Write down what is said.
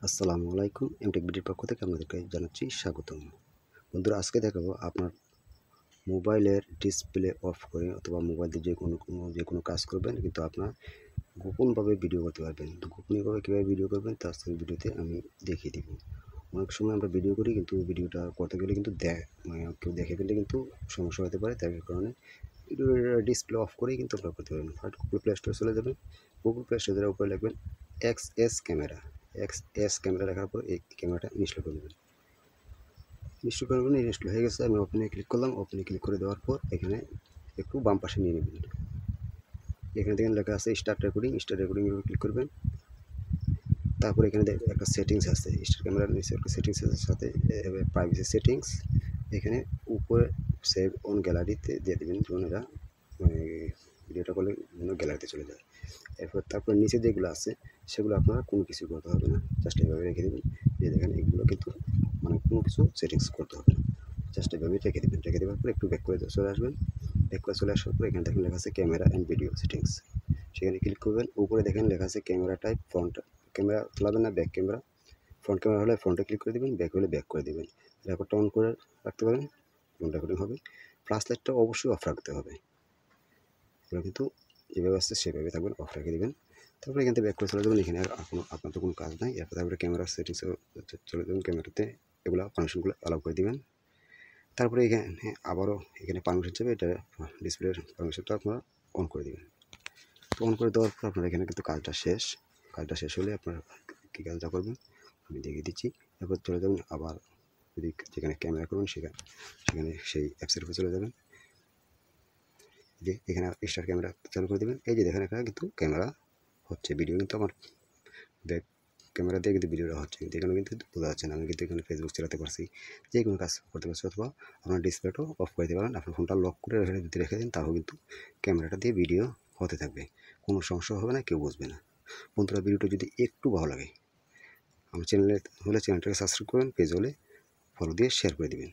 আসসালামু আলাইকুম। এমটেক বিডির পক্ষ থেকে আপনাদেরকে জানাচ্ছি স্বাগতম। বন্ধুরা, আজকে দেখাবো আপনার মোবাইলের ডিসপ্লে অফ করে অথবা মোবাইল দিয়ে যে কোনো কাজ করবেন, কিন্তু আপনার গোপনভাবে ভিডিও করতে পারবেন। তো গোপনীয়ভাবে কীভাবে ভিডিও করবেন তা আজকের ভিডিওতে আমি দেখিয়ে দিব। অনেক সময় আমরা ভিডিও করি, কিন্তু ভিডিওটা করতে গেলে কিন্তু কেউ দেখে ফেললে কিন্তু সমস্যা হতে পারে। তার কারণে ভিডিওর ডিসপ্লে অফ করেই কিন্তু আপনারা করতে পারবেন। ফার্স্ট গুগল প্লে স্টোরে চলে যাবেন। গুগল প্লে স্টোরের উপরে লিখবেন XS ক্যামেরা। XS ক্যামেরা লেখার পর এই ক্যামেরাটা ইনস্টল করে নেবেন। ইনস্টল হয়ে গেছে। আমি ওপেনে ক্লিক করলাম। ওপেনে ক্লিক করে দেওয়ার পর এখানে একটু বাম পাশে নিয়ে নেবেন। এখানে দেখেন লেখা আছে স্টার্ট রেকর্ডিং। স্টার্ট রেকর্ডিং এর উপর ক্লিক করবেন। তারপর এখানে একটা সেটিংস আছে, স্টার ক্যামেরার নিচে একটা সেটিংস আছে, সাথে প্রাইভেসি সেটিংস। এখানে উপরে সেভ অন গ্যালারিতে দিয়ে দেবেন, যেমন এরা ভিডিওটা করলে গ্যালারিতে চলে যায়। তারপর নিচে যেগুলো আছে সেগুলো আপনারা কোনো কিছু করতে হবে না, জাস্ট এইভাবে রেখে দেবেন। যে দেখেন এগুলো কিন্তু কোনো কিছু সেটিংস করতে হবে না, জাস্ট এইভাবে রেখে দেবেন। রেখে দেওয়ার পর একটু ব্যাক করে চলে আসবেন। ব্যাক করে চলে আসার পর এখানে দেখেন লেখা আছে ক্যামেরা অ্যান্ড ভিডিও সেটিংস। সেখানে ক্লিক করবেন। উপরে দেখেন লেখা আছে ক্যামেরা টাইপ ফ্রন্ট ক্যামেরা চালাবেন না ব্যাক ক্যামেরা। ফ্রন্ট ক্যামেরা হলে ফ্রন্টে ক্লিক করে দেবেন, ব্যাক হলে ব্যাক করে দেবেন। রেকর্ডটা অন করে রাখতে পারেন, রেকর্ডিং হবে। ফ্ল্যাশ লাইটটা অবশ্যই অফ রাখতে হবে। এগুলো কিন্তু যেভাবে আসছে সেভাবে থাকবেন, অফ রেখে দেবেন। তারপরে এখান থেকে ব্যাক করে চলে যাবেন। এখানে আপনার তো কোনো কাজ নাই। তারপরে ক্যামেরা সেটিংসে চলে যাবেন। ক্যামেরাতে এগুলো পারমিশনগুলো অ্যালাউ করে দেবেন। তারপরে এখানে আবারও এখানে পারমিশন চাইবে, এটা ডিসপ্লের পারমিশনটা আপনারা অন করে দেবেন। তো অন করে দেওয়ার পর আপনার এখানে কিন্তু কাজটা শেষ। কাজটা শেষ হলে আপনার কী কাজটা করবেন আমি দেখিয়ে দিচ্ছি। তারপর চলে যাবেন আবার যদি যেখানে ক্যামেরা করবেন সেখানে সেই অ্যাপসের উপরে চলে যাবেন। যে এখানে স্টার ক্যামেরা চালু করে দেবেন। এই যে দেখেন এখানে কিন্তু ক্যামেরা হচ্ছে, ভিডিও কিন্তু আমার ব্যাক ক্যামেরা দিয়ে কিন্তু ভিডিওটা হচ্ছে, কিন্তু এখানে কিন্তু বোঝা যাচ্ছে না। আমি কিন্তু এখানে ফেসবুক চালাতে পারছি, যে কোনো কাজ করতে পারছি, অথবা আপনার ডিসপ্লেটাও অফ করে দিতে পারেন। আপনার ফোনটা লক করে যদি রেখে দেন তাহলে কিন্তু ক্যামেরাটা দিয়ে ভিডিও হতে থাকবে, কোনো সমস্যা হবে না, কেউ বুঝবে না। বন্ধুরা, ভিডিওটা যদি একটু ভালো লাগে আমার চ্যানেলে হলে চ্যানেলটাকে সাবস্ক্রাইব করবেন, পেজ হলে ফলো দিয়ে শেয়ার করে দেবেন।